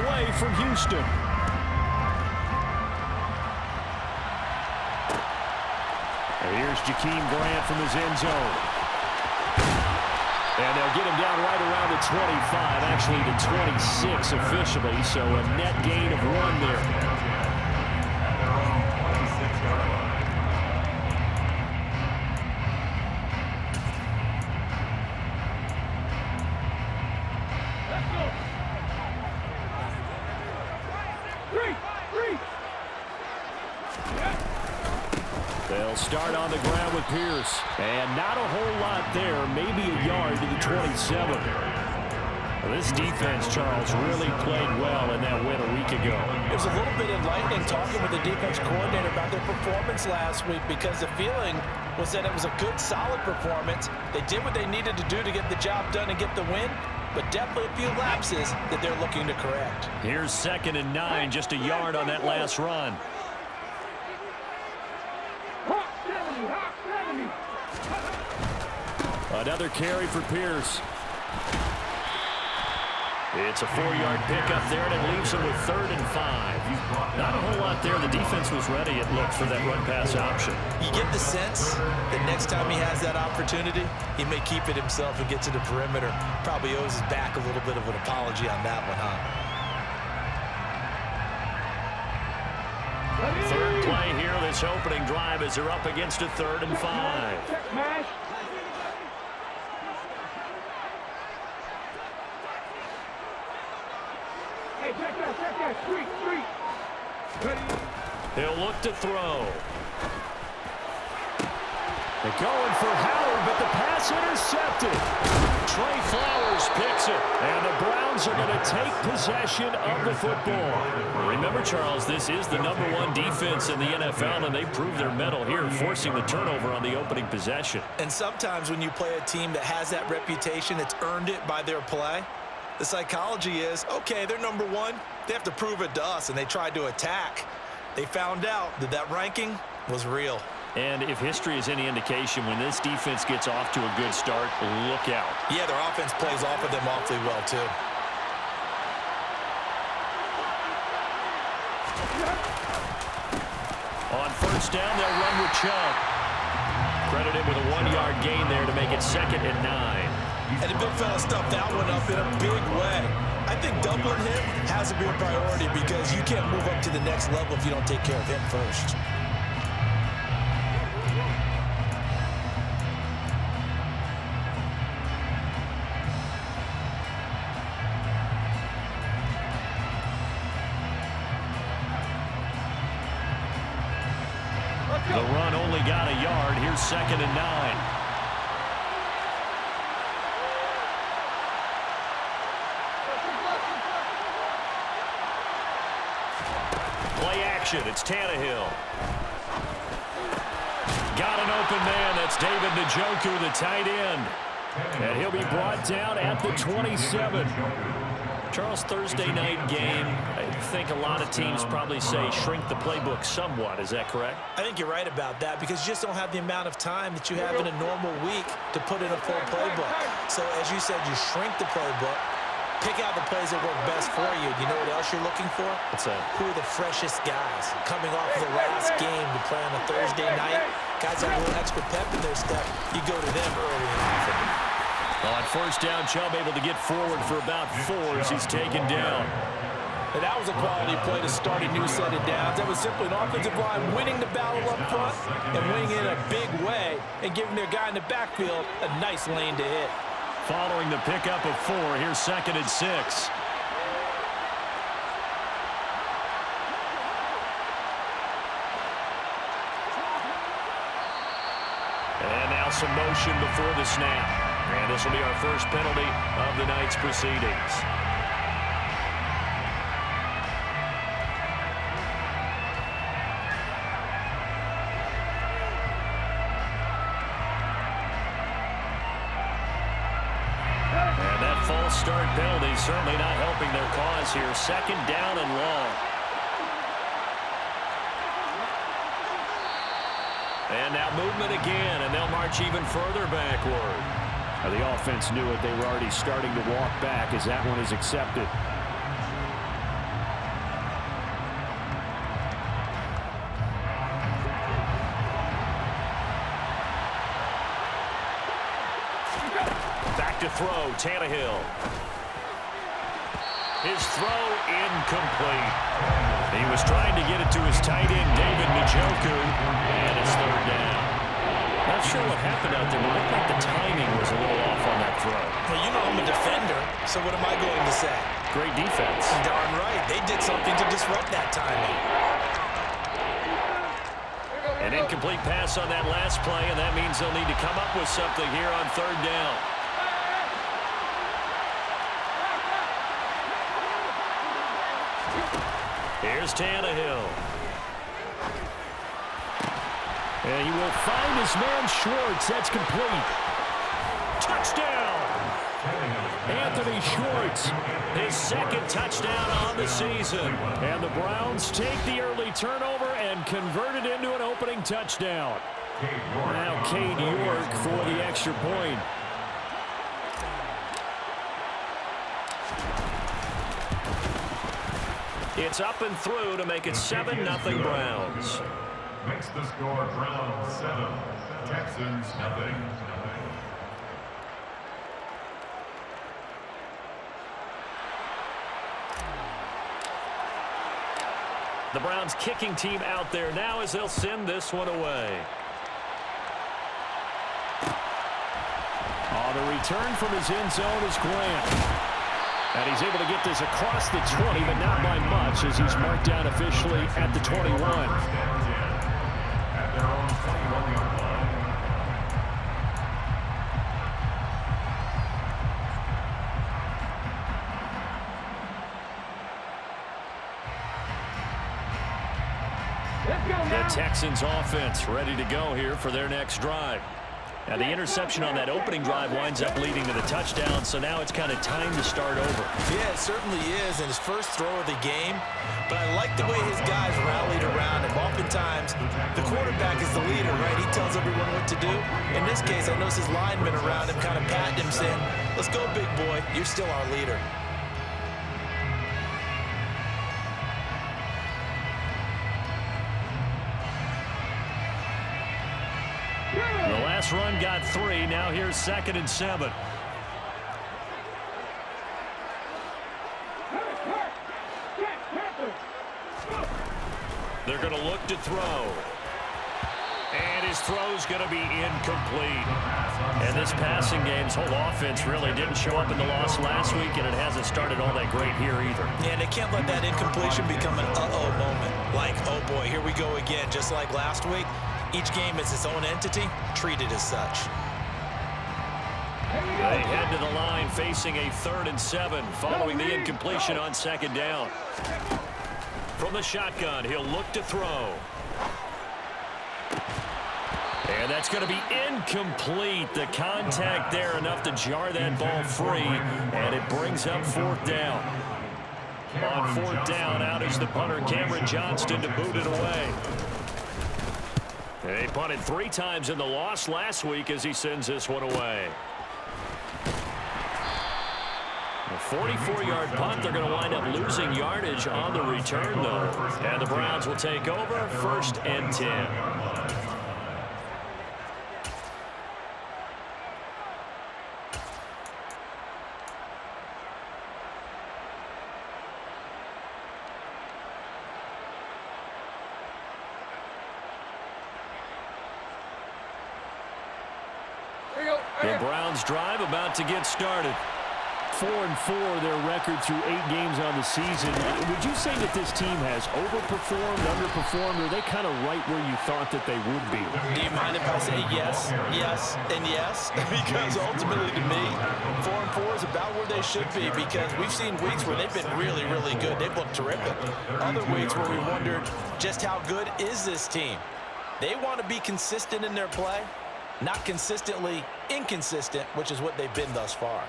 away from Houston. And here's Jakeem Grant from his end zone. And they'll get him down right around the 25, actually the 26 officially, so a net gain of 1 there. They'll start on the ground with Pierce. And not a whole lot there, maybe a yard to the 27. Well, this defense, Charles, really played well in that win a week ago. It was a little bit enlightening talking with the defense coordinator about their performance last week because the feeling was that it was a good, solid performance. They did what they needed to do to get the job done and get the win, but definitely a few lapses that they're looking to correct. Here's 2nd and 9, just a yard on that last run. Another carry for Pierce. It's a 4-yard pickup there, and it leaves him with 3rd and 5. Not a whole lot there. The defense was ready, it looked, for that run-pass option. You get the sense that next time he has that opportunity, he may keep it himself and get to the perimeter. Probably owes his back a little bit of an apology on that one, huh? Third play here, this opening drive, as they're up against a 3rd and 5. He'll look to throw. They're going for Howard, but the pass intercepted. Trey Flowers picks it, and the Browns are going to take possession of the football. Remember, Charles, this is the #1 defense in the NFL, and they proved their mettle here, forcing the turnover on the opening possession. And sometimes when you play a team that has that reputation, it's earned it by their play. The psychology is, okay, they're #1. They have to prove it to us, and they tried to attack. They found out that that ranking was real. And if history is any indication, when this defense gets off to a good start, look out. Yeah, their offense plays off of them awfully well, too. On 1st down, they'll run with Chubb. Credited with a 1-yard gain there to make it 2nd and 9. And the big fella stuffed that one up in a big way. I think doubling him has to be a priority because you can't move up to the next level if you don't take care of him first. The run only got a yard. Here's 2nd and 9. Play action. It's Tannehill. Got an open man. That's David Njoku, the tight end. And he'll be brought down at the 27. Charles, Thursday night game, I think a lot of teams probably say shrink the playbook somewhat. Is that correct? I think you're right about that because you just don't have the amount of time that you have in a normal week to put in a full playbook. So, as you said, you shrink the playbook, pick out the plays that work best for you. You know what else you're looking for? What's that? Who are the freshest guys coming off the last game to play on a Thursday night? Guys that have a little extra pep in their step, you go to them early in the afternoon. On 1st down, Chubb able to get forward for about 4 as he's taken down. And that was a quality play to start a new set of downs. That was simply an offensive line winning the battle up front and winning in a big way and giving their guy in the backfield a nice lane to hit. Following the pickup of 4, here's 2nd and 6. And now some motion before the snap. And this will be our first penalty of the night's proceedings. And that false start penalty certainly not helping their cause here. 2nd down and long. And now movement again, and they'll march even further backward. The offense knew it. They were already starting to walk back as that one is accepted. to throw, Tannehill. His throw incomplete. He was trying to get it to his tight end, David Njoku, and it's third down. Not sure what happened out there, but it looked like the timing was a little off on that throw. Well, you know I'm a defender, so what am I going to say? Great defense. Darn right. They did something to disrupt that timing. An incomplete pass on that last play, and that means they'll need to come up with something here on third down. Here's Tannehill. And he will find his man Schwartz. That's complete. Touchdown! Anthony Schwartz, his second touchdown on the season. And the Browns take the early turnover and convert it into an opening touchdown. Now Cade York for the extra point. It's up and through to make it 7-0 Browns. Makes the score Browns 7, Texans nothing. The Browns kicking team out there now as they'll send this one away. The return from his end zone is Grant. And he's able to get this across the 20, but not by much as he's marked down officially at the 21. At their own 21-yard line. The Texans offense ready to go here for their next drive. Now, the interception on that opening drive winds up leading to the touchdown, so now it's kind of time to start over. Yeah, it certainly is in his first throw of the game, but I like the way his guys rallied around him. Oftentimes, the quarterback is the leader, right? He tells everyone what to do. In this case, I notice his linemen around him kind of patting him, saying, let's go, big boy. You're still our leader. The last run got 3. Now here's 2nd and 7. They're going to look to throw. And his throw's going to be incomplete. And this passing game's whole offense really didn't show up in the loss last week, and it hasn't started all that great here either. Yeah, and they can't let that incompletion become an uh-oh moment. Like, oh boy, here we go again. Just like last week, each game is its own entity, treated as such. They head to the line facing a 3rd and 7 following the incompletion on 2nd down. From the shotgun, he'll look to throw. And that's going to be incomplete. The contact there enough to jar that ball free, and it brings up 4th down. On 4th down, out is the punter, Cameron Johnston, to boot it away. They punted 3 times in the loss last week as he sends this one away. A 44-yard punt. They're going to wind up losing yardage on the return, though. And the Browns will take over 1st and 10. The Browns drive about to get started. 4-4 their record through 8 games on the season. Would you say that this team has overperformed, underperformed, or are they kind of right where you thought that they would be? Do you mind if I say yes, yes, and yes? Because ultimately to me, 4-4 is about where they should be, because we've seen weeks where they've been really, really good. They've looked terrific. Other weeks where we wondered just how good is this team. They want to be consistent in their play, not consistently inconsistent, which is what they've been thus far.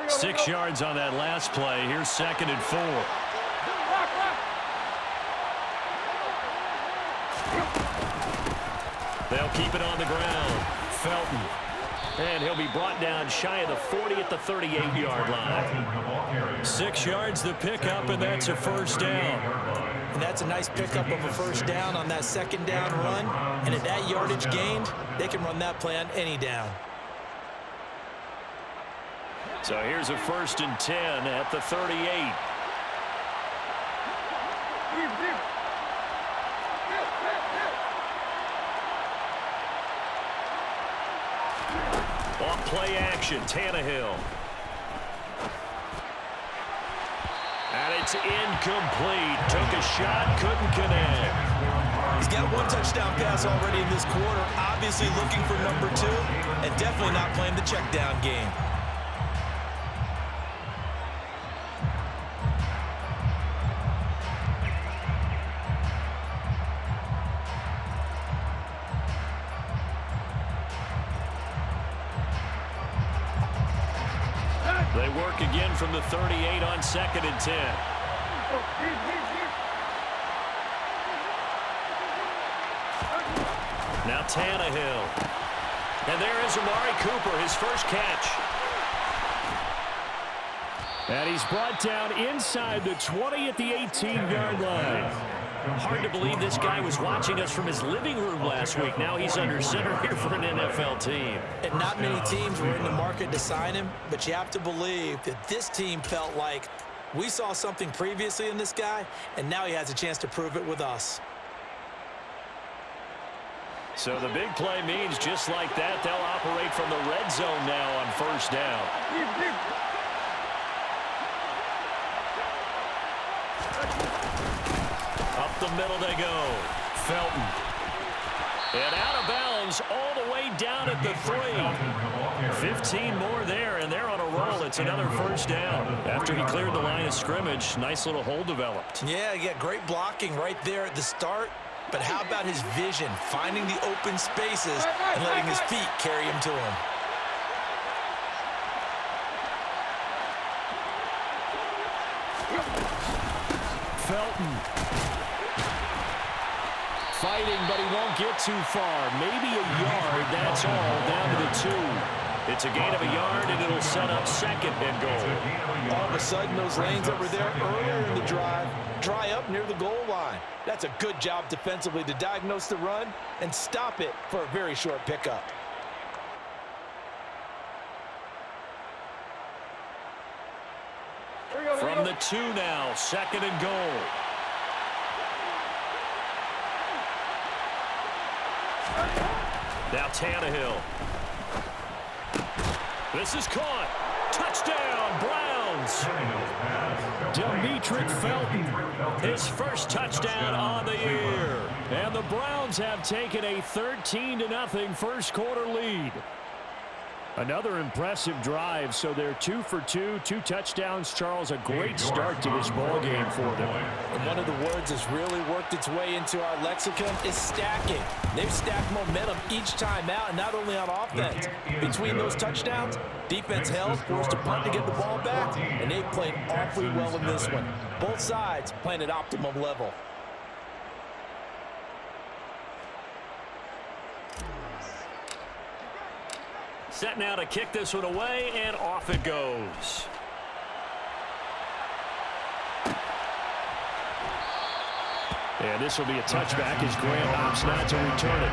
Six yards on that last play. Here's 2nd and 4. They'll keep it on the ground. Felton. And he'll be brought down shy of the 40 at the 38-yard line. 6 yards the pickup, and that's a first down. And that's a nice pickup of a first down on that second down run. And at that yardage gained, they can run that play on any down. So here's a 1st and 10 at the 38. On play action, Tannehill. And it's incomplete. Took a shot, couldn't connect. He's got 1 touchdown pass already in this quarter. Obviously looking for number 2, and definitely not playing the check down game. They work again from the 38 on 2nd and 10. Now Tannehill. And there is Amari Cooper, his first catch. And he's brought down inside the 20 at the 18-yard line. Hard to believe this guy was watching us from his living room last week. Now he's under center here for an NFL team. And not many teams were in the market to sign him, but you have to believe that this team felt like we saw something previously in this guy, and now he has a chance to prove it with us. So the big play means just like that, they'll operate from the red zone now on 1st down. Up the middle they go. Felton. And out of bounds all the way down at the 3. 15 more there, and they're on a roll. It's another 1st down. After he cleared the line of scrimmage, nice little hole developed. Yeah, he got great blocking right there at the start. But how about his vision, finding the open spaces and letting his feet carry him to him? Felton. Fighting, but he won't get too far. Maybe a yard, that's all, down to the 2. It's a gain of a yard, and it'll set up 2nd and goal. All of a sudden, those lanes that were there earlier in the drive dry up near the goal line. That's a good job defensively to diagnose the run and stop it for a very short pickup. From the 2 now, 2nd and goal. Now Tannehill. This is caught. Touchdown, Browns. Demetric Felton, his first touchdown on the year. And the Browns have taken a 13-0 first quarter lead. Another impressive drive, so they're 2 for 2, 2 touchdowns. Charles, a great start to this ball game for them. And one of the words that's really worked its way into our lexicon is stacking. They've stacked momentum each time out, and not only on offense. Between those touchdowns, defense held, forced a punt to get the ball back, and they've played awfully well in this one. Both sides playing at optimum level. Set now to kick this one away, and off it goes. And this will be a touchback as Graham opts not to return it.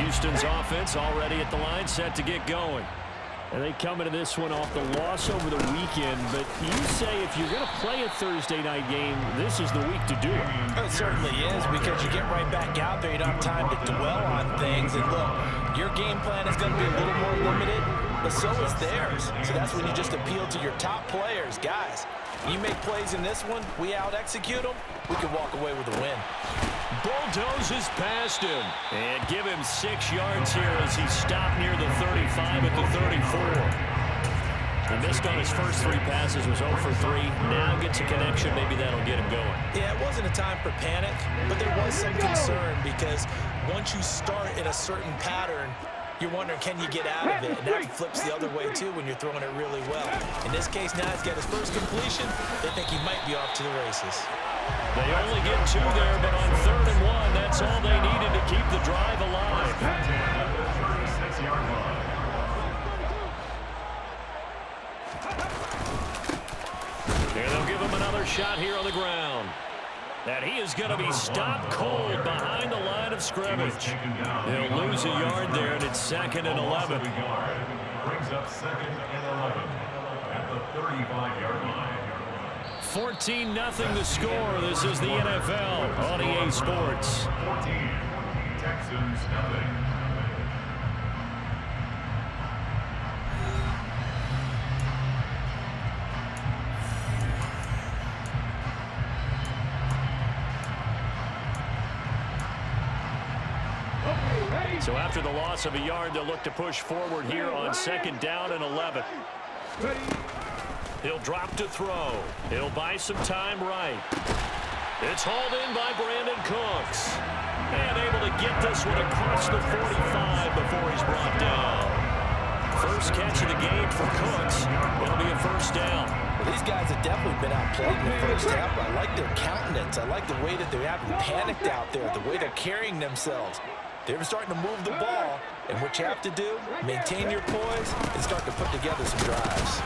Houston's offense already at the line, set to get going. And they come into this one off the loss over the weekend, but you say if you're going to play a Thursday night game, this is the week to do it. It certainly is, because you get right back out there. You don't have time to dwell on things. And look, your game plan is going to be a little more limited, but so is theirs. So that's when you just appeal to your top players. Guys, you make plays in this one, we out-execute them, we can walk away with a win. Bulldozes past him and give him 6 yards here as he stopped near the 35 at the 34. He missed on his first 3 passes, was 0 for 3. Now gets a connection. Maybe that'll get him going. Yeah, it wasn't a time for panic, but there was some concern because once you start in a certain pattern, you're wondering, can you get out of it? And that flips the other way, too, when you're throwing it really well. In this case, now he's got his first completion. They think he might be off to the races. They only get 2 there, but on 3rd and 1, that's all they needed to keep the drive alive. And they'll give him another shot here on the ground. And he is going to be stopped cold behind the line of scrimmage. He'll lose a yard there, and it's 2nd and 11. Brings up 2nd and 11 at the 35-yard line. 14-0 the score. This is the NFL on EA Sports. 14, Texans nothing. So after the loss of a yard, they'll look to push forward here on 2nd down and 11. He'll drop to throw. He'll buy some time right. It's hauled in by Brandon Cooks. And able to get this one across the 45 before he's brought down. First catch of the game for Cooks. It'll be a first down. Well, these guys have definitely been outplayed in the first half. I like their countenance. I like the way that they haven't panicked out there, the way they're carrying themselves. They're starting to move the ball, and what you have to do, maintain your poise and start to put together some drives.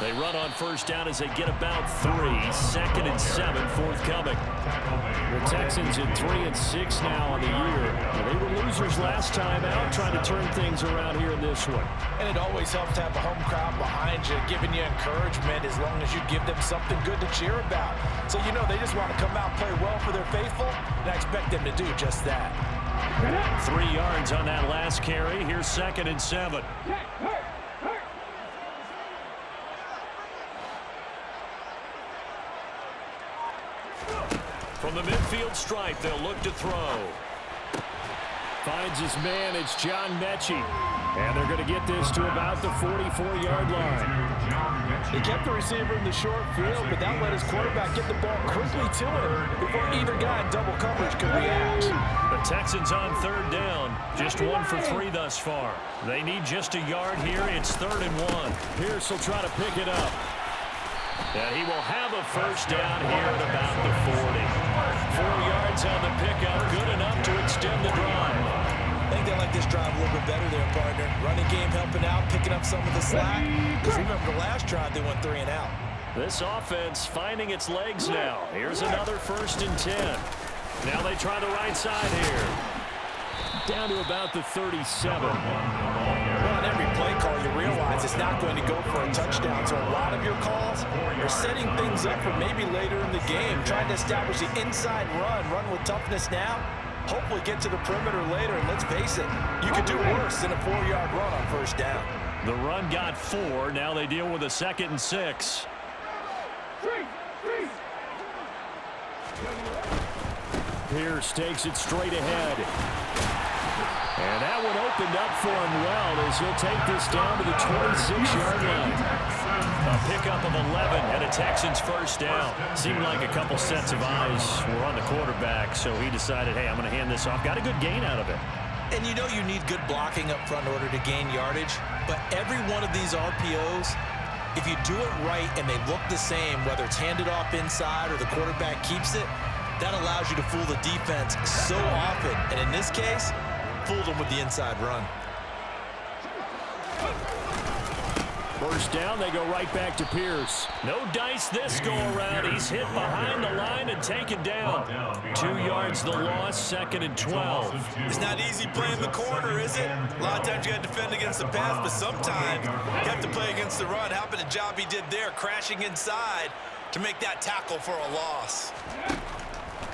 They run on first down as they get about 3. 2nd and 7 forthcoming. The Texans at 3-6 now on the year. They were losers last time out, trying to turn things around here in this one. And it always helps to have a home crowd behind you, giving you encouragement as long as you give them something good to cheer about. So you know they just want to come out and play well for their faithful, and I expect them to do just that. 3 yards on that last carry. Here's 2nd and 7. From the midfield stripe, they'll look to throw. Finds his man. It's John Mechie. And they're going to get this to about the 44-yard line. They kept the receiver in the short field, but that let his quarterback get the ball quickly to him before either guy in double coverage could react. The Texans on 3rd down. Just 1 for 3 thus far. They need just a yard here. It's 3rd and 1. Pierce will try to pick it up. And he will have a first down here at about the 40. 4 yards on the pickup, good enough to extend the drive. I think they like this drive a little bit better there, partner. Running game helping out, picking up some of the slack. Because remember the last drive, they went 3 and out. This offense finding its legs now. Here's another 1st and 10. Now they try the right side here. Down to about the 37. Well, on every play call, you realize it's not going to go for a touchdown. So a lot of your calls are setting things up for maybe later in the game, trying to establish the inside run with toughness now, hopefully get to the perimeter later. And let's face it, you could do worse than a 4-yard run on first down. The run got 4. Now they deal with a 2nd and 6. Pierce takes it straight ahead. And that one opened up for him well as he'll take this down to the 26-yard line. A pickup of 11 and a Texans first down. Seemed like a couple sets of eyes were on the quarterback, so he decided, hey, I'm going to hand this off. Got a good gain out of it. And you know you need good blocking up front in order to gain yardage, but every one of these RPOs, if you do it right and they look the same, whether it's handed off inside or the quarterback keeps it, that allows you to fool the defense so often. And in this case, fooled them with the inside run. First down, they go right back to Pierce. No dice this go-around. He's hit behind the line and taken down. 2 yards the loss, 2nd and 12. It's not easy playing the corner, is it? A lot of times you got to defend against the pass, but sometimes you have to play against the run. How about the job he did there, crashing inside to make that tackle for a loss?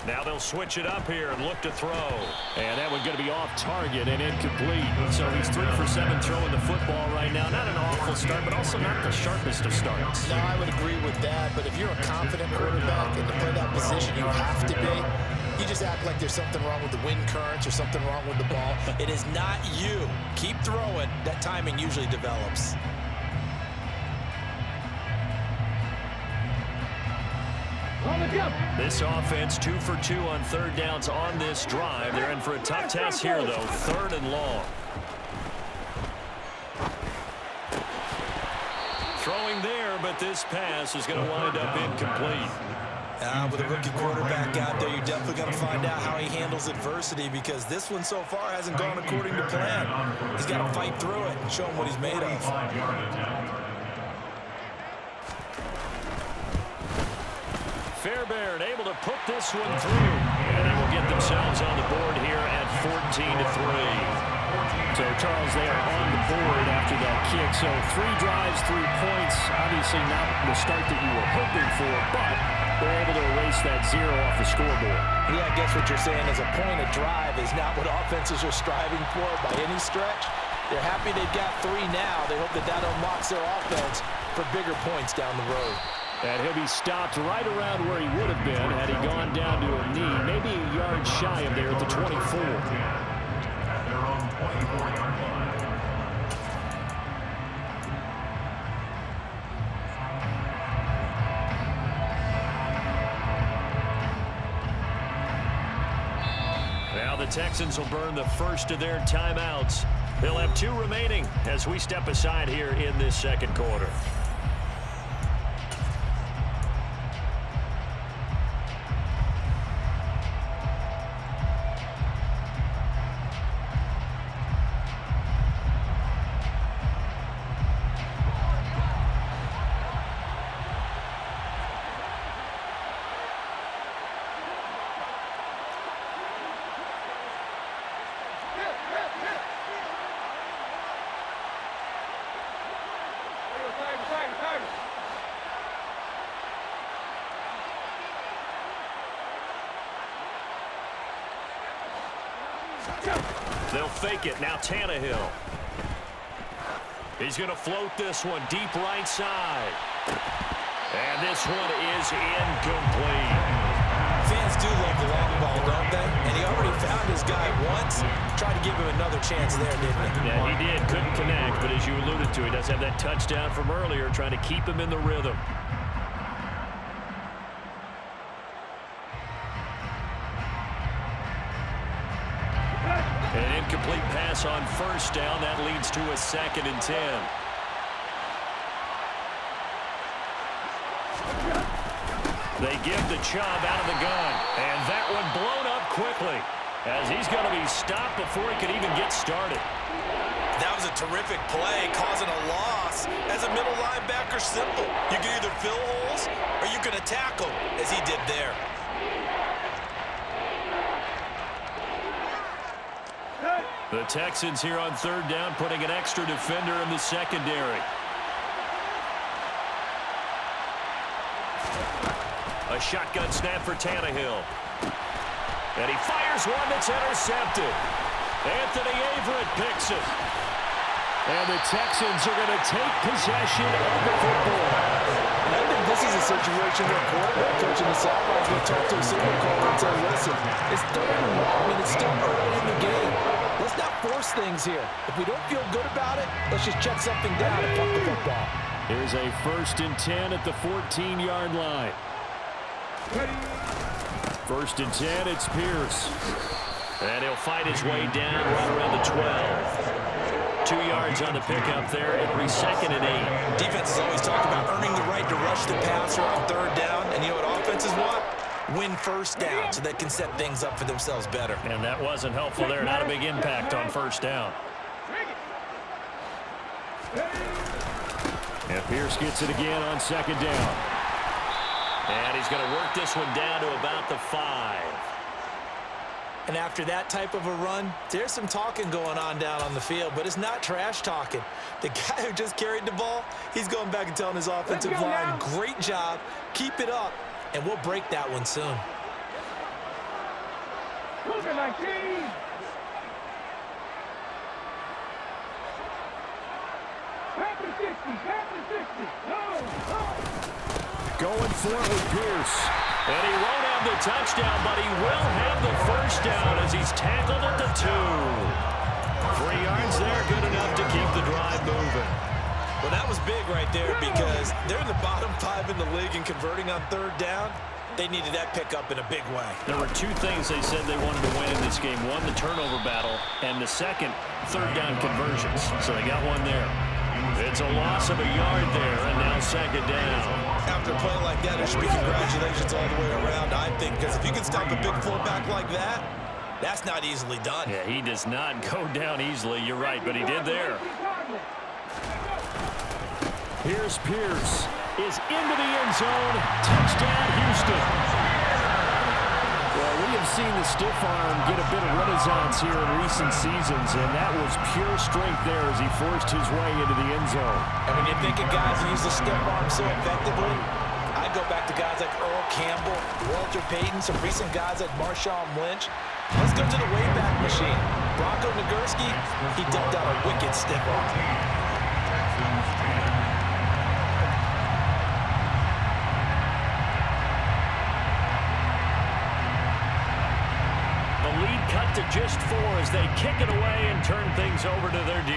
Now they'll switch it up here and look to throw. And that one's going to be off target and incomplete. So he's 3 for 7 throwing the football right now. Not an awful start, but also not the sharpest of starts. No, I would agree with that. But if you're a confident quarterback and to play that position you have to be, you just act like there's something wrong with the wind currents or something wrong with the ball. It is not you. Keep throwing. That timing usually develops. This offense 2 for 2 on 3rd downs on this drive. They're in for a tough test here, though. 3rd and long. but this pass is going to wind up incomplete. With a rookie quarterback out there, you're definitely going to find out how he handles adversity, because this one so far hasn't gone according to plan. He's got to fight through it and show him what he's made of. Fairbairn able to put this one through, and they will get themselves on the board here at 14-3. So, Charles, they are on the board after that kick. So 3 drives, 3 points. Obviously not the start that you were hoping for, but they're able to erase that 0 off the scoreboard. Yeah, I guess what you're saying is a point of drive is not what offenses are striving for by any stretch. They're happy they've got 3 now. They hope that that unlocks their offense for bigger points down the road. And he'll be stopped right around where he would have been had he gone down to a knee, maybe a yard shy of there at the 24. At their own 24-yard line. Now the Texans will burn the first of their timeouts. They'll have 2 remaining as we step aside here in this second quarter. They'll fake it. Now Tannehill. He's going to float this one deep right side. And this one is incomplete. Fans do love the long ball, don't they? And he already found his guy once. Tried to give him another chance there, didn't he? Yeah, he did. Couldn't connect, but as you alluded to, he does have that touchdown from earlier, trying to keep him in the rhythm. An incomplete pass on first down. That leads to a 2nd and 10. They give the Chubb out of the gun. And that one blown up quickly as he's going to be stopped before he could even get started. That was a terrific play, causing a loss. As a middle linebacker, simple. You can either fill holes or you can attack them, as he did there. The Texans here on 3rd down, putting an extra defender in the secondary. A shotgun snap for Tannehill. And he fires one that's intercepted. Anthony Averett picks it. And the Texans are going to take possession of the football. And I think this is a situation where quarterback coach in the sidelines will talk to a signal caller and say, listen, it's 3rd and 1. I mean, it's still early in the game. Let's not force things here. If we don't feel good about it, let's just check something down and punt the football. Here's a 1st and 10 at the 14-yard line. 1st and 10, it's Pierce. And he'll fight his way down right around the 12. 2 yards on the pickup there. It'll be 2nd and 8. Defenses always talk about earning the right to rush the passer on 3rd down. And you know what offenses want? Win 1st down so they can set things up for themselves better. And that wasn't helpful there. Not a big impact on 1st down. And Pierce gets it again on 2nd down. And he's going to work this one down to about the 5. And after that type of a run, there's some talking going on down on the field, but it's not trash talking. The guy who just carried the ball, he's going back and telling his offensive line, great job, keep it up, and we'll break that one soon. Going for it with Pierce. And he won't have the touchdown, but he will have the 1st down as he's tackled at the 2. 3 yards there, good enough to keep the drive moving. Well, that was big right there because they're in the bottom 5 in the league and converting on 3rd down. They needed that pickup in a big way. There were 2 things they said they wanted to win in this game. One, the turnover battle, and the second, 3rd down conversions. So they got one there. It's a loss of a yard there, and now second down. After a play like that, there should be congratulations all the way around, I think, because if you can stop a big fullback like that, that's not easily done. Yeah, he does not go down easily. You're right, but he did there. Here's Pierce. Is into the end zone. Touchdown, Houston. Well, we have seen the stiff arm get a bit of renaissance here in recent seasons, and that was pure strength there as he forced his way into the end zone. And when you think of guys who use the stiff arm so effectively, I go back to guys like Earl Campbell, Walter Payton, some recent guys like Marshawn Lynch. Let's go to the Wayback Machine. Bronco Nagurski, he dumped out a wicked stiff arm. Cut to just 4 as they kick it away and turn things over to their D.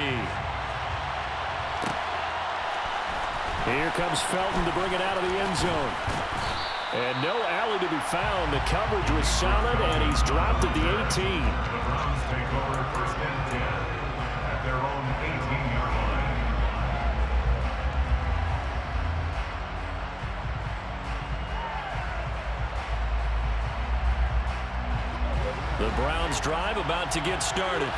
Here comes Felton to bring it out of the end zone. And no alley to be found. The coverage was solid, and he's dropped at the 18. The Browns take over first and 10 at their own 18-yard line. The Browns drive about to get started.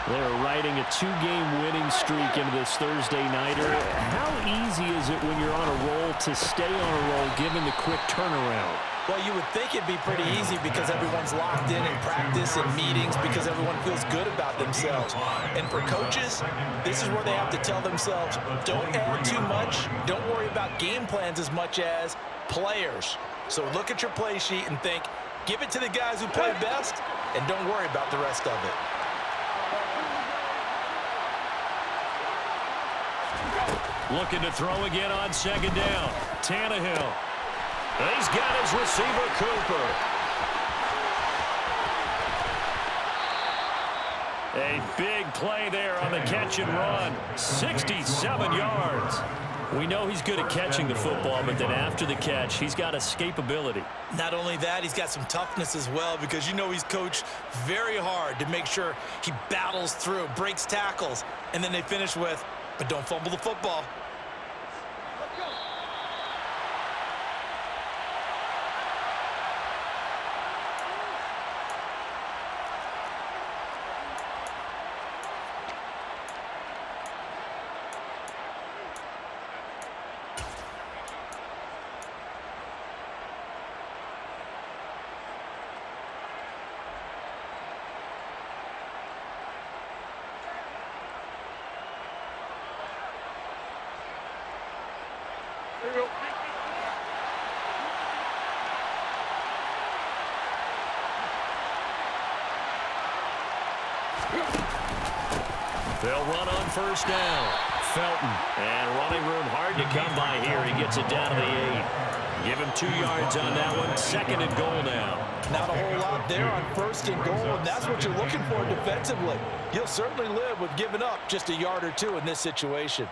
They're riding a 2-game winning streak into this Thursday nighter. How easy is it when you're on a roll to stay on a roll given the quick turnaround? Well, you would think it'd be pretty easy because everyone's locked in practice and meetings because everyone feels good about themselves. And for coaches, this is where they have to tell themselves, don't add too much, don't worry about game plans as much as players. So look at your play sheet and think, give it to the guys who play best, and don't worry about the rest of it. Looking to throw again on second down. Tannehill. He's got his receiver, Cooper. A big play there on the catch and run. 67 yards. We know he's good at catching the football, but then after the catch, he's got escapability. Not only that, he's got some toughness as well because you know he's coached very hard to make sure he battles through, breaks tackles, and then they finish with, but don't fumble the football. They'll run on first down. Felton. And running room hard to come by here. He gets it down to the 8. Give him 2 yards on that one. Second and goal now. Not a whole lot there on first and goal, and that's what you're looking for defensively. You'll certainly live with giving up just a yard or 2 in this situation.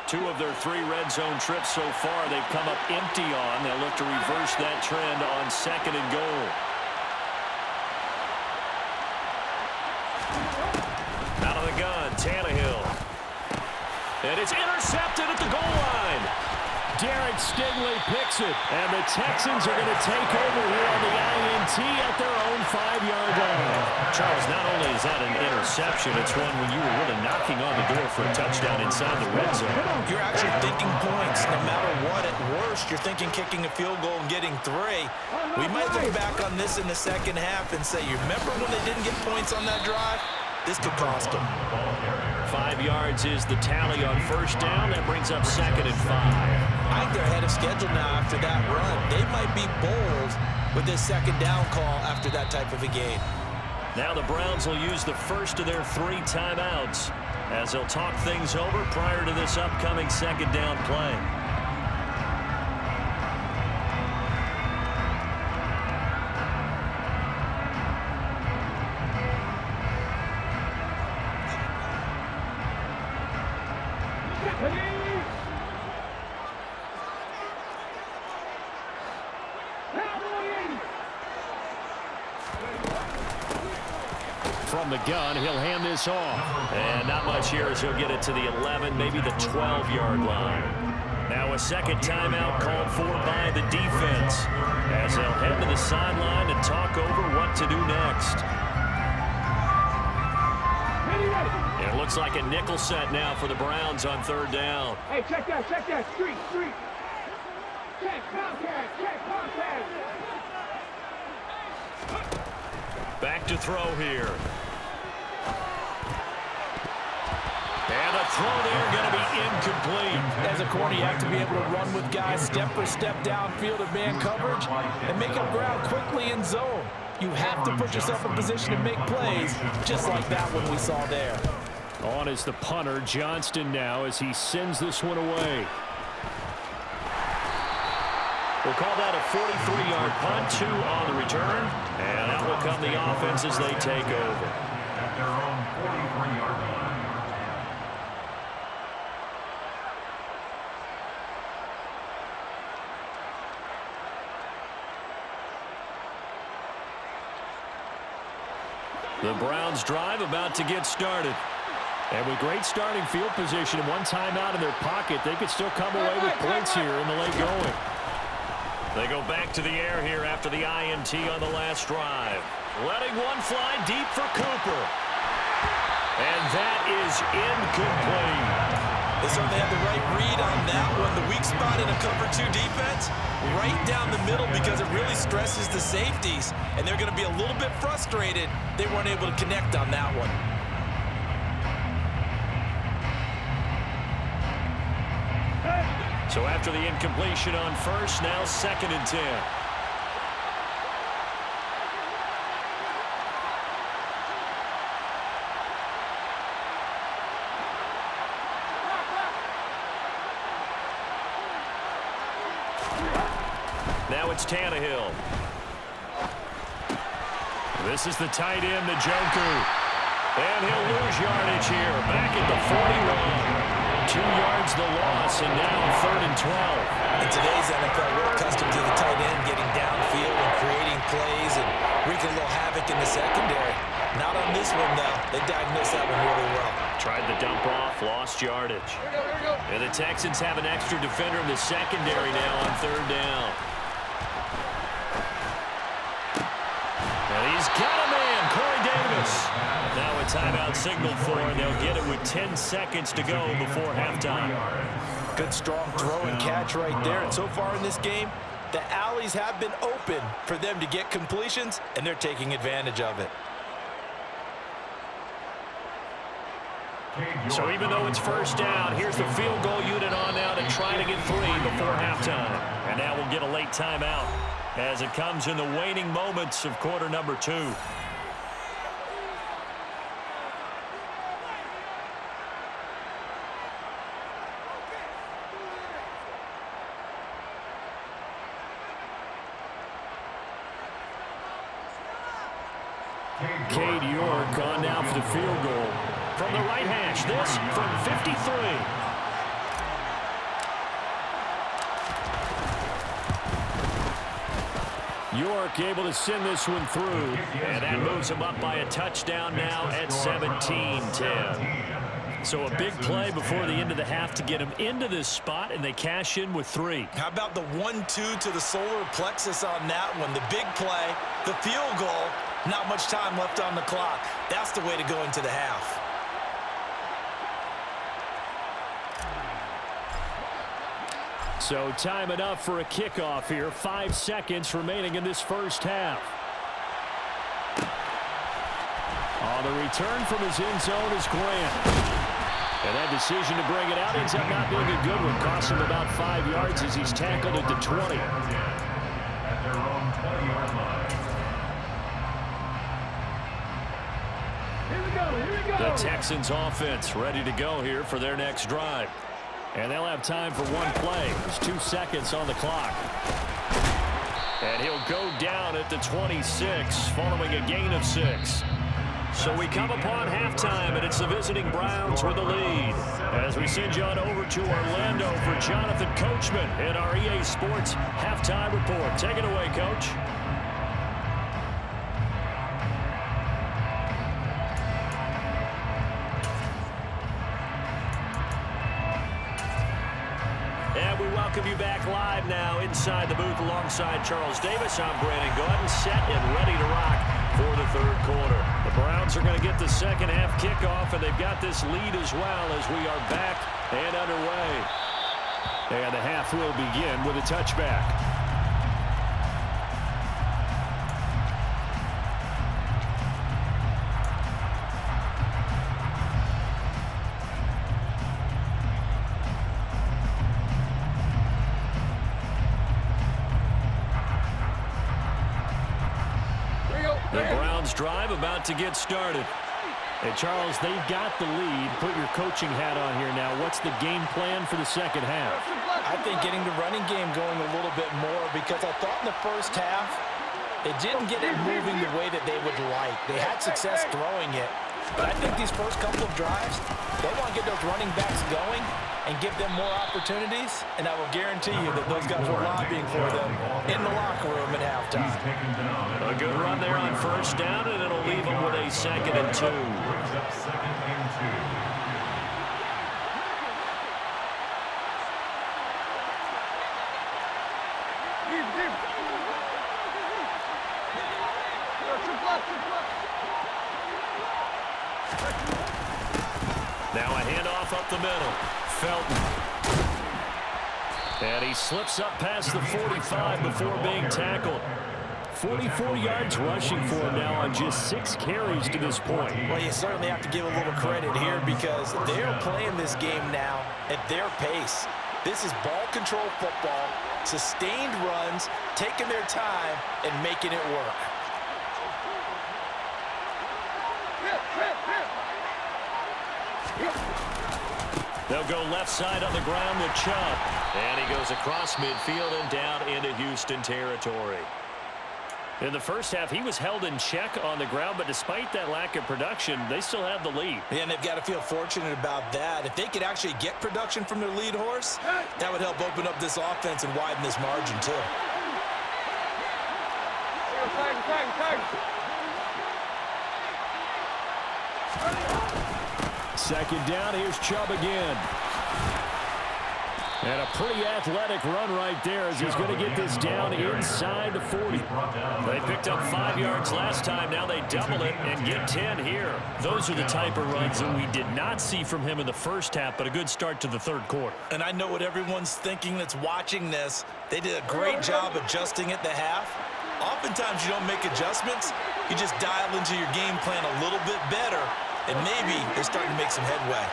Two of their 3 red zone trips so far, they've come up empty on. They'll look to reverse that trend on second and goal. Out of the gun, Tannehill. And it's intercepted at the goal line. Derek Stingley picks it. And the Texans are going to take over here on the INT at their own 5-yard line. Charles, not only is that an interception, it's one when you were really knocking on the door for a touchdown inside the red zone. You're actually thinking points no matter what. At worst, you're thinking kicking a field goal and getting 3. We might look back on this in the second half and say, you remember when they didn't get points on that drive? This could cost them. 5 yards is the tally on first down. That brings up second and 5. I think they're ahead of schedule now after that run. They might be bold with this second down call after that type of a game. Now the Browns will use the first of their 3 timeouts as they'll talk things over prior to this upcoming second down play. from the gun. He'll hand this off. And not much here as he'll get it to the 11, maybe the 12-yard line. Now a second timeout called for by the defense as they'll head to the sideline and talk over what to do next. It looks like a nickel set now for the Browns on third down. Hey, check that, street. Check, contact. Back to throw here. And a throw there going to be incomplete. As a corner, you have to be able to run with guys step for step downfield of man coverage and make up ground quickly in zone. You have to put yourself in position to make plays, just like that one we saw there. On is the punter, Johnston, now as he sends this one away. We'll call that a 43-yard punt, 2 on the return. And that will come the offense as they take over. At their own 43-yard line. The Browns drive about to get started. And with great starting field position and one timeout in their pocket, they could still come away with points here in the late going. They go back to the air here after the INT on the last drive. Letting one fly deep for Cooper. And that is incomplete. They certainly had the right read on that one. The weak spot in a cover 2 defense, right down the middle because it really stresses the safeties. And they're going to be a little bit frustrated they weren't able to connect on that one. So after the incompletion on first, now 2nd and 10. Now it's Tannehill. This is the tight end, the Joker. And he'll lose yardage here. Back at the 41. 2 yards the loss, and now 3rd and 12. In today's NFL, we're accustomed to the tight end getting downfield and creating plays and wreaking a little havoc in the secondary. Not on this one, though. They diagnosed that one really well. Tried the dump off, lost yardage. And the Texans have an extra defender in the secondary now on 3rd down. And he's got a man, Corey Davis. Now a timeout signal for, and they'll get it with 10 seconds to go before halftime. Good strong throw and catch right there. And so far in this game, the alleys have been open for them to get completions, and they're taking advantage of it. So even though it's 1st down, here's the field goal unit on now to try to get 3 before halftime. And now we'll get a late timeout as it comes in the waning moments of quarter number 2. Cade York on now for the field goal. From the right hash, this from 53. York able to send this one through, and that moves him up by a touchdown now at 17-10. So a big play before the end of the half to get him into this spot, and they cash in with 3. How about the 1-2 to the solar plexus on that one? The big play, the field goal, not much time left on the clock. That's the way to go into the half. So time enough for a kickoff here. 5 seconds remaining in this first half. On the return from his end zone is Grant. And that decision to bring it out ends up not being a good one. Costs him about 5 yards as he's tackled at the 20. At their own 20-yard line. Here we go. The Texans offense ready to go here for their next drive. And they'll have time for one play. There's 2 seconds on the clock. And he'll go down at the 26 following a gain of 6. So we come upon halftime, and it's the visiting Browns with the lead. As we send you on over to Orlando for Jonathan Coachman in our EA Sports Halftime Report. Take it away, Coach. welcome you back live now inside the booth alongside Charles Davis. I'm Brandon Gaudin, set and ready to rock for the third quarter. The Browns are going to get the second half kickoff, and they've got this lead as well as we are back and underway. And the half will begin with a touchback. The Browns drive about to get started. Hey, Charles, they've got the lead. Put your coaching hat on here now. What's the game plan for the second half? I think getting the running game going a little bit more, because I thought in the first half they didn't get it moving the way that they would like. They had success throwing it. But I think these first couple of drives, they want to get those running backs going and give them more opportunities, and I will guarantee you that those guys were lobbying for them in the locker room at halftime. A good run there on first down, and it'll leave them with a 2nd and 2. Now a handoff up the middle. Felton. And he slips up past the 45 before being tackled. 44 yards rushing for him now on just 6 carries to this point. Well, you certainly have to give a little credit here, because they're playing this game now at their pace. This is ball control football, sustained runs, taking their time, and making it work. They'll go left side on the ground with Chubb. And he goes across midfield and down into Houston territory. In the first half, he was held in check on the ground, but despite that lack of production, they still have the lead. Yeah, and they've got to feel fortunate about that. If they could actually get production from their lead horse, that would help open up this offense and widen this margin too. Second down, here's Chubb again. And a pretty athletic run right there as he's going to get this down inside the 40. They picked up 5 yards last time. Now they double it and get 10 here. Those are the type of runs that we did not see from him in the first half, but a good start to the third quarter. And I know what everyone's thinking that's watching this. They did a great job adjusting at the half. Oftentimes you don't make adjustments. You just dial into your game plan a little bit better, and maybe they're starting to make some headway.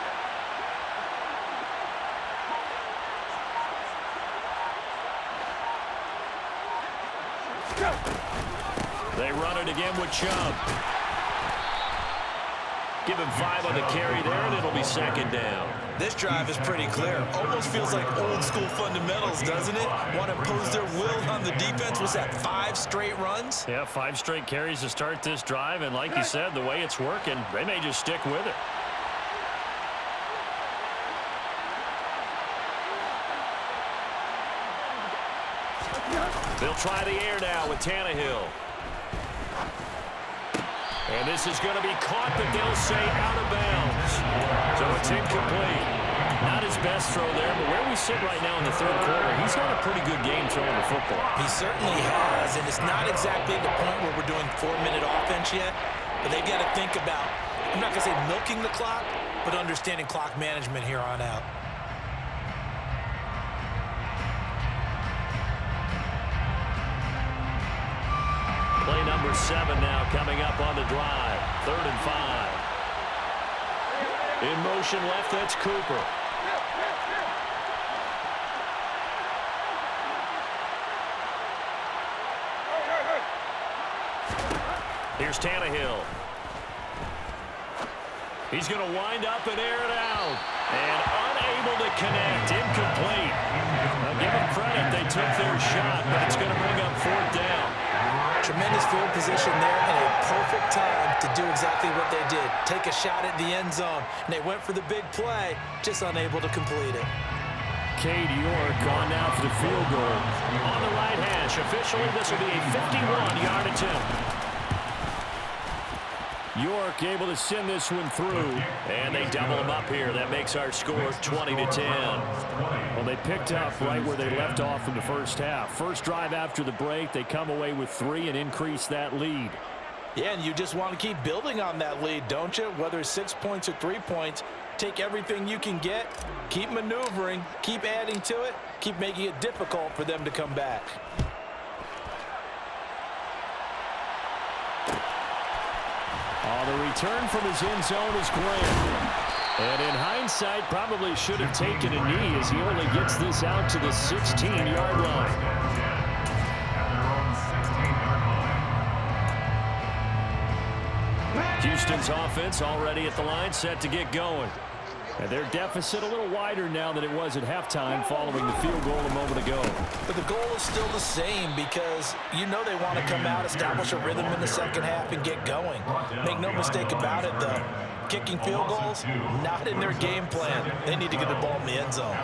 They run it again with Chubb. Give him 5 on the carry there, and it'll be second down. This drive is pretty clear. Almost feels like old school fundamentals, doesn't it? Want to impose their will on the defense. Was that 5 straight runs? Yeah, 5 straight carries to start this drive, and like you said, the way it's working, they may just stick with it. They'll try the air now with Tannehill. And this is going to be caught, but they'll say out of bounds. So it's incomplete. Not his best throw there, but where we sit right now in the third quarter, he's had a pretty good game throwing the football. He certainly has, and it's not exactly the point where we're doing 4-minute offense yet, but they've got to think about, I'm not going to say milking the clock, but understanding clock management here on out. Play number 7 now coming up on the drive. 3rd and 5. In motion left, that's Cooper. Here's Tannehill. He's going to wind up and air it out. And unable to connect. Incomplete. Now give them credit. They took their shot, but it's going to bring up 4th down. Tremendous field position there and a perfect time to do exactly what they did. Take a shot at the end zone. And they went for the big play, just unable to complete it. Cade York on now for the field goal. On the right hash. Officially, this will be a 51-yard attempt. York able to send this one through, and they double them up here. That makes our score 20-10. Well, they picked up right where they left off in the first half. First drive after the break, they come away with 3 and increase that lead. Yeah, and you just want to keep building on that lead, don't you? Whether it's 6 points or 3 points, take everything you can get, keep maneuvering, keep adding to it, keep making it difficult for them to come back. The return from his end zone is Graham. And in hindsight, probably should have taken a knee as he only gets this out to the 16-yard line. Houston's offense already at the line, set to get going. And their deficit a little wider now than it was at halftime following the field goal a moment ago. But the goal is still the same because you know they want to come out, establish a rhythm in the second half, and get going. Make no mistake about it, though. Kicking field goals, not in their game plan. They need to get the ball in the end zone.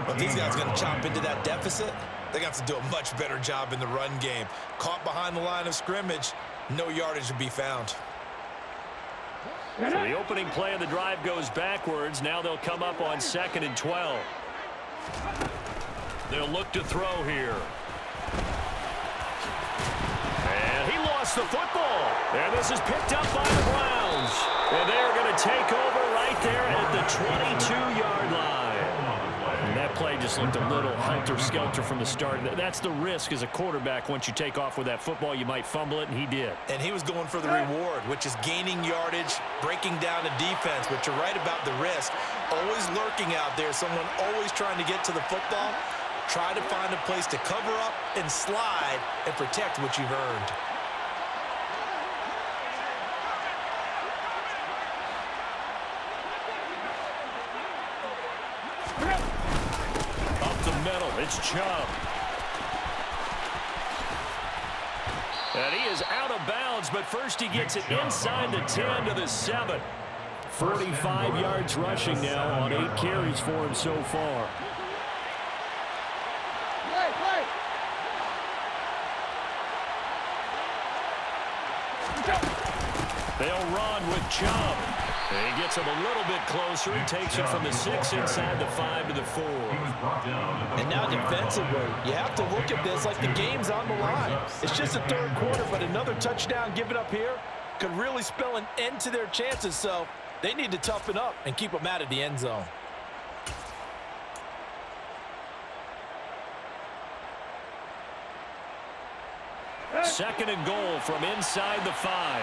But these guys are going to chop into that deficit. They got to do a much better job in the run game. Caught behind the line of scrimmage, no yardage to be found. So the opening play of the drive goes backwards. Now they'll come up on 2nd and 12. They'll look to throw here. And he lost the football. And this is picked up by the Browns. And they're going to take over right there at the 22-yard line. And that play just looked a little helter-skelter from the start. That's the risk as a quarterback. Once you take off with that football, you might fumble it, and he did. And he was going for the reward, which is gaining yardage, breaking down the defense. But you're right about the risk. Always lurking out there, someone always trying to get to the football. Try to find a place to cover up and slide and protect what you've earned. It's Chubb. And he is out of bounds, but first he gets it inside the 10 to the 7. 45 yards rushing now on 8 carries for him so far. They'll run with Chubb. And he gets him a little bit closer. He takes it from the 6 inside the 5 to the 4. And now defensively, you have to look at this like the game's on the line. It's just the third quarter, but another touchdown given up here could really spell an end to their chances. So they need to toughen up and keep them out of the end zone. Second and goal from inside the 5.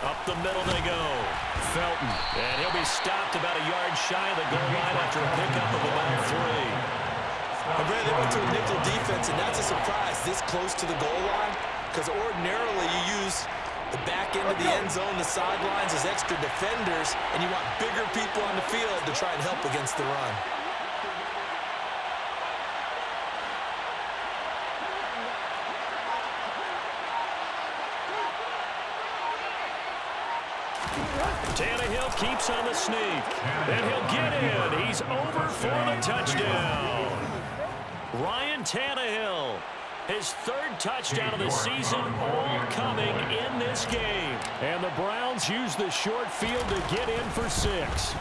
Up the middle they go. Felton. And he'll be stopped about a yard shy of the goal line after a pickup of about 3. And Brad, they went to a nickel defense, and that's a surprise this close to the goal line, because ordinarily you use the back end of the end zone, the sidelines as extra defenders, and you want bigger people on the field to try and help against the run. Tannehill keeps on the sneak. And he'll get in. He's over for the touchdown. Ryan Tannehill, his 3rd touchdown of the season, all coming in this game. And the Browns use the short field to get in for 6.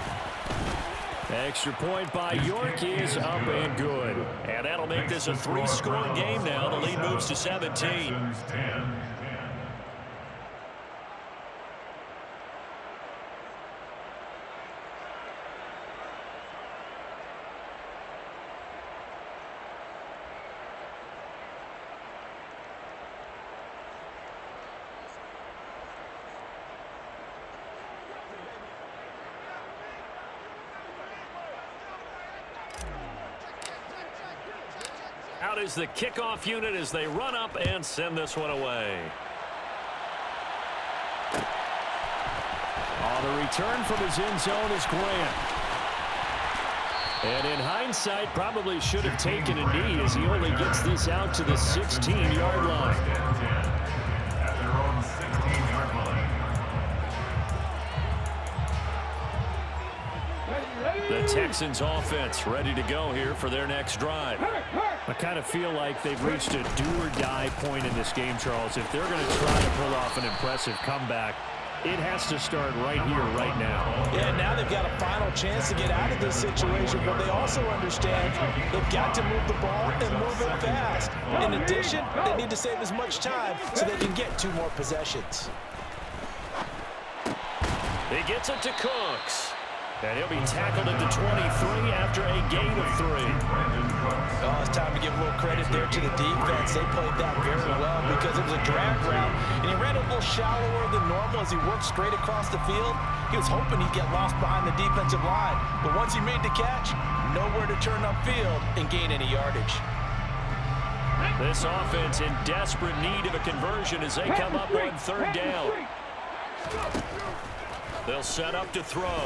Extra point by York is up and good. And that'll make this a 3-score game now. The lead moves to 17. Out is the kickoff unit as they run up and send this one away. The return from his end zone is Grant. And in hindsight, probably should have taken a knee as he only gets this out to the 16-yard line. At their own 16-yard line. Ready? The Texans offense ready to go here for their next drive. I kind of feel like they've reached a do-or-die point in this game, Charles. If they're going to try to pull off an impressive comeback, it has to start right here, right now. Yeah, now they've got a final chance to get out of this situation, but they also understand they've got to move the ball and move it fast. In addition, they need to save as much time so they can get 2 more possessions. He gets it to Cooks. And he'll be tackled at the 23 after a gain of 3. Oh, it's time to give a little credit there to the defense. They played that very well because it was a drag route, and he ran a little shallower than normal as he worked straight across the field. He was hoping he'd get lost behind the defensive line, but once he made the catch, nowhere to turn upfield and gain any yardage. This offense in desperate need of a conversion as they come up on 3rd down. They'll set up to throw.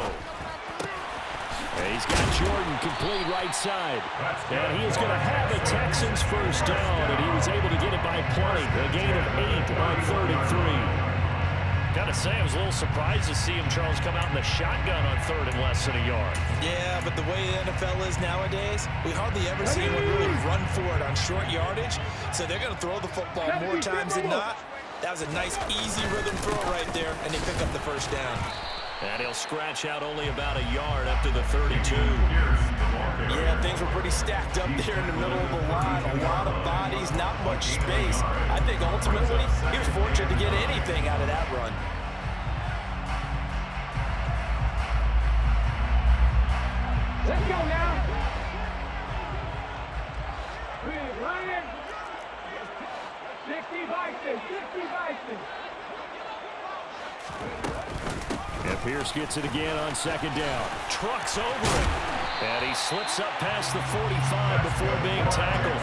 And he's got Jordan complete right side. And he is going to have the Texans first down, and he was able to get it by plenty. A gain of 8 on 3rd and 3. Got to say, I was a little surprised to see him, Charles, come out in the shotgun on 3rd and less than a yard. Yeah, but the way the NFL is nowadays, we hardly ever see anyone really run for it on short yardage. So they're going to throw the football more times than not. That was a nice, easy rhythm throw right there, and they pick up the first down. And he'll scratch out only about a yard up to the 32. Yeah, things were pretty stacked up there in the middle of the line. A lot of bodies, not much space. I think ultimately he was fortunate to get anything out of that run. Let's go now. Ryan. 60 Bison, 60 Bison. And Pierce gets it again on 2nd down. Trucks over it. And he slips up past the 45 before being tackled.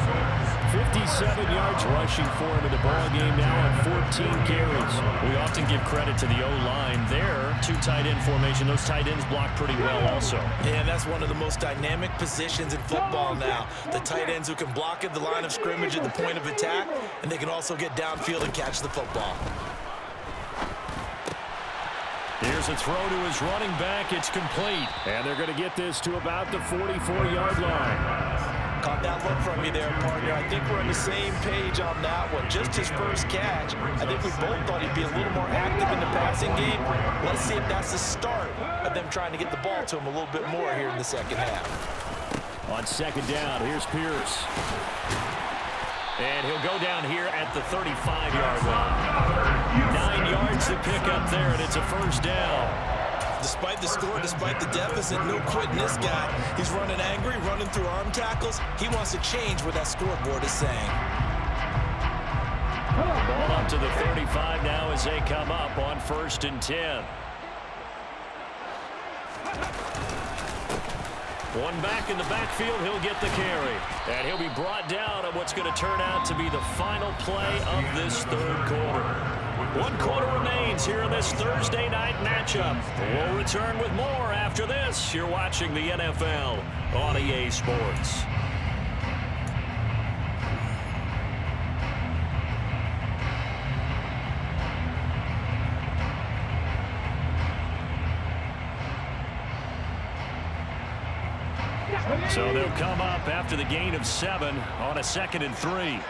57 yards rushing for him in the ball game now on 14 carries. We often give credit to the O-line there. 2 tight end formation. Those tight ends block pretty well also. Yeah, and that's one of the most dynamic positions in football now. The tight ends who can block at the line of scrimmage at the point of attack, and they can also get downfield and catch the football. Here's a throw to his running back. It's complete. And they're going to get this to about the 44-yard line. Caught that look from you there, partner. I think we're on the same page on that one. Just his first catch. I think we both thought he'd be a little more active in the passing game. Let's see if that's the start of them trying to get the ball to him a little bit more here in the second half. On 2nd down, here's Pierce. And he'll go down here at the 35-yard line. 9 yards to pick up there, and it's a first down. Despite the score, despite the deficit, no quitting this guy. He's running angry, running through arm tackles. He wants to change what that scoreboard is saying. Ball up to the 35 now as they come up on 1st and 10. One back in the backfield, he'll get the carry. And he'll be brought down on what's going to turn out to be the final play of this 3rd quarter. 1 quarter remains here in this Thursday night matchup. We'll return with more after this. You're watching the NFL on EA Sports. So they'll come up after the gain of 7 on a 2nd and 3.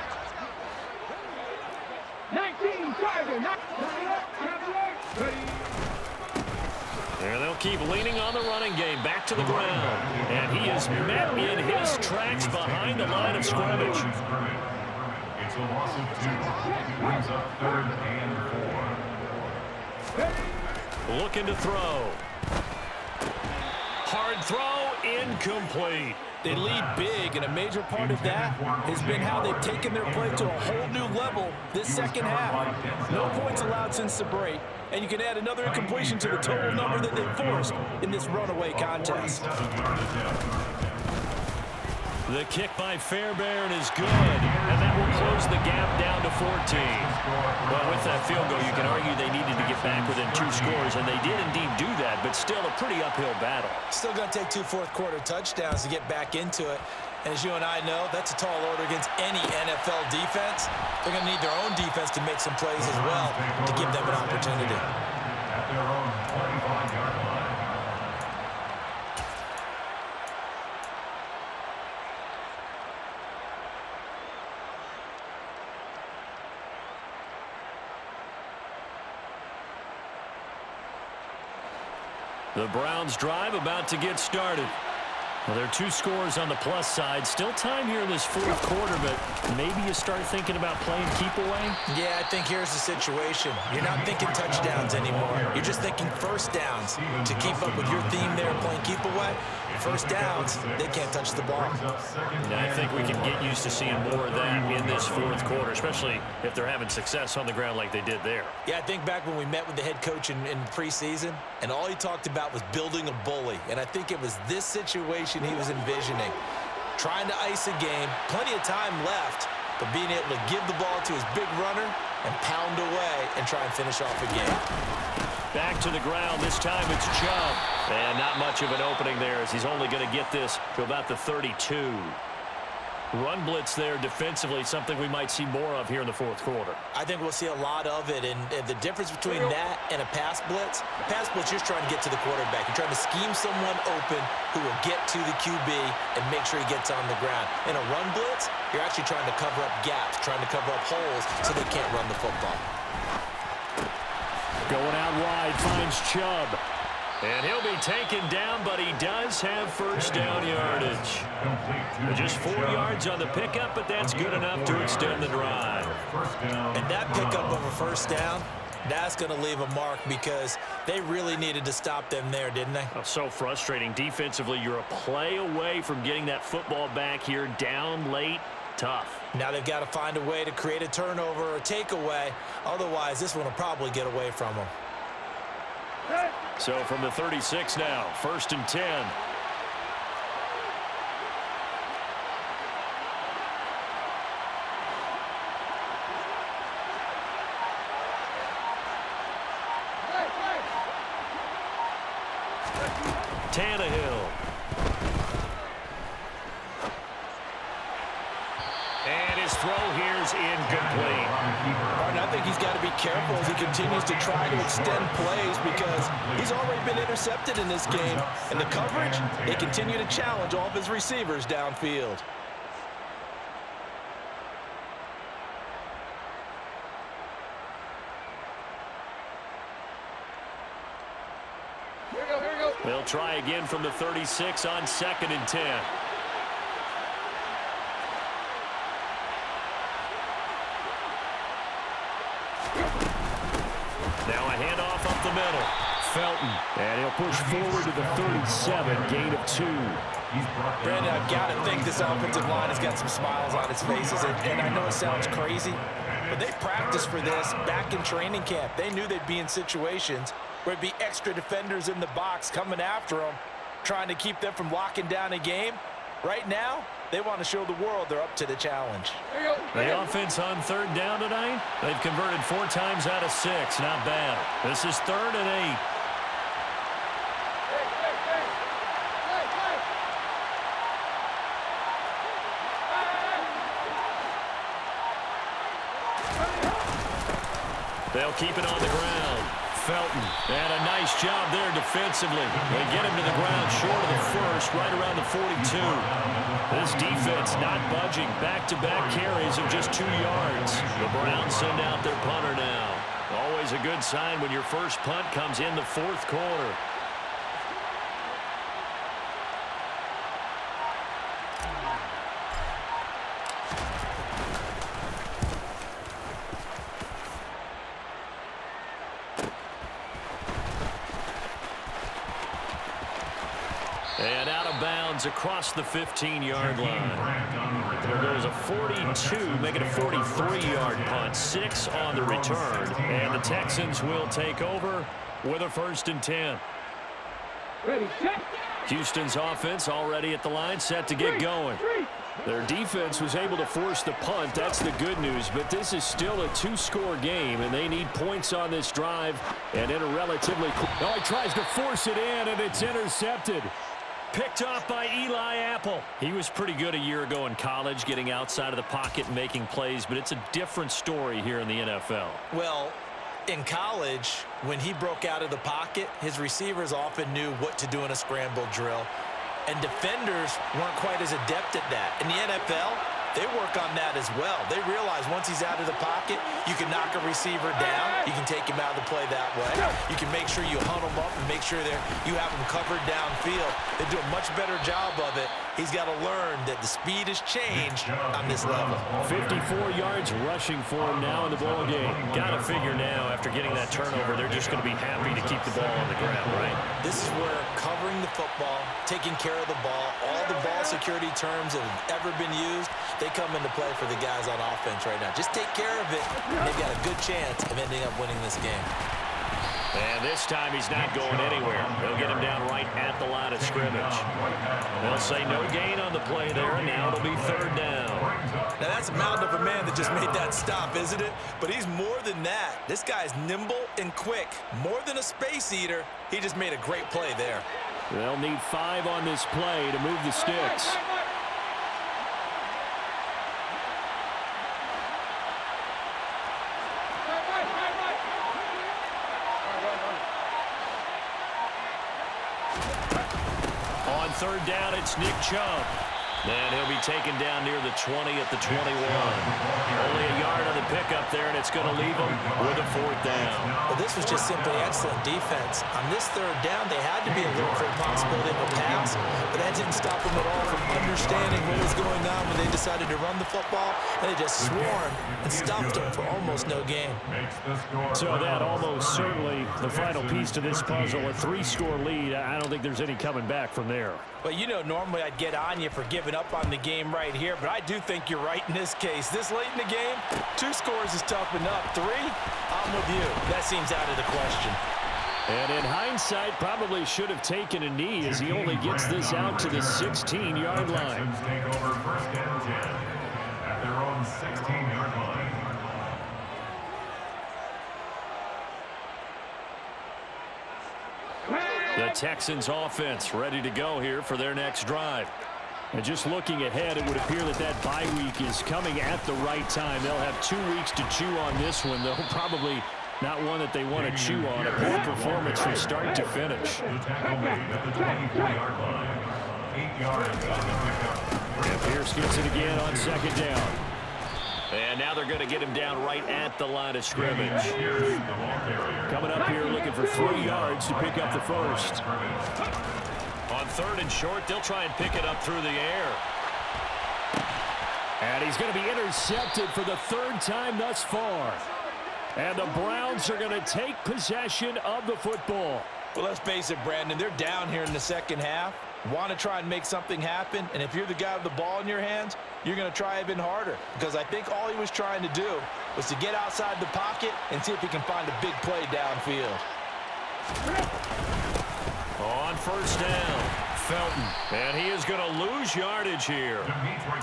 19, And they'll keep leaning on the running game back to the ground. And he is met in his tracks behind the line of scrimmage. It's a loss of 2. Brings up 3rd and 4. Looking to throw. Hard throw, incomplete. They lead big, and a major part of that has been how they've taken their play to a whole new level this second half. No points allowed since the break, and you can add another incompletion to the total number that they've forced in this runaway contest. The kick by Fairbairn is good, and that will close the gap down to 14. Well, with that field goal, you can argue they needed to get back within 2 scores, and they did indeed do that, but still a pretty uphill battle. Still going to take 2 fourth-quarter touchdowns to get back into it. And as you and I know, that's a tall order against any NFL defense. They're going to need their own defense to make some plays as well to give them an opportunity. At their own 25-yard line. The Browns drive about to get started. Well, there are 2 scores on the plus side. Still time here in this fourth quarter, but maybe you start thinking about playing keep away? Yeah, I think here's the situation. You're not thinking touchdowns anymore. You're just thinking first downs to keep up with your theme there, playing keep away. First downs, they can't touch the ball. And I think we can get used to seeing more of that in this fourth quarter, especially if they're having success on the ground like they did there. Yeah, I think back when we met with the head coach in preseason, and all he talked about was building a bully. And I think it was this situation he was envisioning. Trying to ice a game, plenty of time left, but being able to give the ball to his big runner and pound away and try and finish off a game. Back to the ground. This time it's Chubb. And not much of an opening there as he's only going to get this to about the 32. Run blitz there defensively, something we might see more of here in the fourth quarter. I think we'll see a lot of it, and the difference between that and a pass blitz, you're just trying to get to the quarterback. You're trying to scheme someone open who will get to the QB and make sure he gets on the ground. In a run blitz, you're actually trying to cover up gaps, trying to cover up holes so they can't run the football. Going out wide, finds Chubb. And he'll be taken down, but he does have first down yardage. Just 4 yards on the pickup, but that's good enough to extend the drive. And that pickup of a first down, that's going to leave a mark because they really needed to stop them there, didn't they? Oh, so frustrating. Defensively, you're a play away from getting that football back here, down late. Tough. Now they've got to find a way to create a turnover or a takeaway. Otherwise, this one will probably get away from them. So from the 36 now, 1st and 10. Tannehill. And his throw here's incomplete. And I think he's got to be careful as he continues to try to extend plays because he's already been intercepted in this game. And the coverage, they continue to challenge all of his receivers downfield. They'll try again from the 36 on 2nd and 10. Now a handoff up the middle. Felton. And he'll push forward to the 37. Gain of 2. Brandon, I've got to think this offensive line has got some smiles on its faces. And I know it sounds crazy, but they practiced for this back in training camp. They knew they'd be in situations where it'd be extra defenders in the box coming after them, trying to keep them from locking down a game. Right now, they want to show the world they're up to the challenge. The offense on 3rd down tonight, they've converted 4 times out of 6. Not bad. This is 3rd and 8. They'll keep it on the ground. Felton. And a nice job there defensively. They get him to the ground short of the 1st, right around the 42. This defense not budging. Back-to-back carries of just 2 yards. The Browns send out their punter now. Always a good sign when your first punt comes in the 4th quarter. And out of bounds across the 15-yard line. There goes a 42, making a 43-yard punt. 6 on the return. And the Texans will take over with a 1st and 10. Ready, set. Houston's offense already at the line, set to get going. Their defense was able to force the punt. That's the good news. But this is still a 2-score game, and they need points on this drive. And in a relatively... Oh, he tries to force it in, and it's intercepted. Picked off by Eli Apple. He was pretty good a year ago in college, getting outside of the pocket and making plays, but it's a different story here in the NFL. Well, in college, when he broke out of the pocket, his receivers often knew what to do in a scramble drill, and defenders weren't quite as adept at that. In the NFL, they work on that as well. They realize once he's out of the pocket, you can knock a receiver down. You can take him out of the play that way. You can make sure you hunt him up and make sure you have him covered downfield. They do a much better job of it. He's got to learn that the speed has changed on this level. 54 yards rushing for him now in the ball game. Got to figure now, after getting that turnover, they're just going to be happy to keep the ball on the ground, right? This is where covering the football, taking care of the ball, all the ball security terms that have ever been used, they come into play for the guys on offense right now. Just take care of it, and they've got a good chance of ending up winning this game. And this time he's not going anywhere. They'll get him down right at the line of scrimmage. They'll say no gain on the play there, and now it'll be third down. Now that's a mountain of a man that just made that stop, isn't it? But he's more than that. This guy's nimble and quick. More than a space eater, he just made a great play there. They'll need 5 on this play to move the sticks. On third down, it's Nick Chubb. And he'll be taken down near the 20 at the 21. Only a yard on the pickup there, and it's going to leave him with a fourth down. Well, this was just simply excellent defense. On this third down, they had to be alert for the possibility of a pass, but that didn't stop them at all from understanding what was going on when they decided to run the football, and they just swarmed and stuffed them for almost no gain. So that almost certainly the final piece to this puzzle, a 3-score lead. I don't think there's any coming back from there. Well, you know, normally I'd get on you for giving up on the game right here, but I do think you're right in this case. This late in the game, 2 scores is tough enough. 3, I'm with you. That seems out of the question. And in hindsight, probably should have taken a knee as he only gets this out to the 16-yard line. Take over first and 10 at their own 16-yard line. The Texans offense ready to go here for their next drive. And just looking ahead, it would appear that bye week is coming at the right time. They'll have 2 weeks to chew on this one, though probably not one that they want to chew on. A poor performance from start to finish. The tackle made at the 24-yard line. 8 yards on the pickup. And Pierce gets it again on second down. And now they're going to get him down right at the line of scrimmage. Coming up here looking for 3 yards to pick up the first. On third and short, they'll try and pick it up through the air. And he's going to be intercepted for the 3rd time thus far. And the Browns are going to take possession of the football. Well, let's face it, Brandon, they're down here in the second half. Want to try and make something happen, and if you're the guy with the ball in your hands, you're going to try even harder, because I think all he was trying to do was to get outside the pocket and see if he can find a big play downfield. On first down, Felton. And he is going to lose yardage here.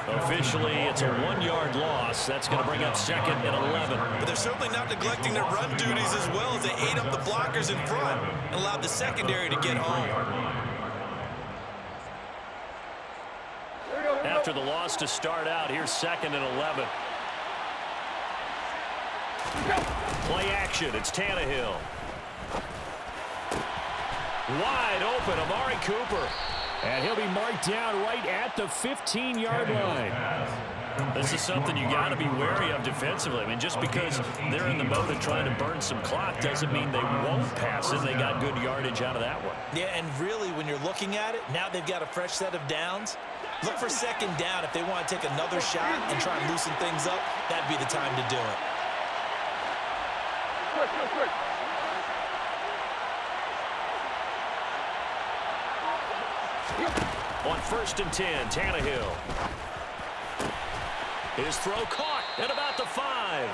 Officially, it's a 1-yard loss. That's going to bring up second and 11. But they're certainly not neglecting their run duties as well, as they ate up the blockers in front and allowed the secondary to get home. After the loss to start out, here's second and 11. Play action, it's Tannehill. Wide open, Amari Cooper. And he'll be marked down right at the 15-yard line. This is something you got to be wary of defensively. I mean, just because they're in the mode of trying to burn some clock doesn't mean they won't pass it. They got good yardage out of that one. Yeah, and really, when you're looking at it, now they've got a fresh set of downs. Look for second down if they want to take another shot and try and loosen things up. That'd be the time to do it. Quick. On first and 10, Tannehill. His throw caught at about the 5.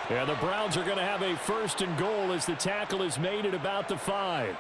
And the Browns are going to have a first and goal as the tackle is made at about the 5.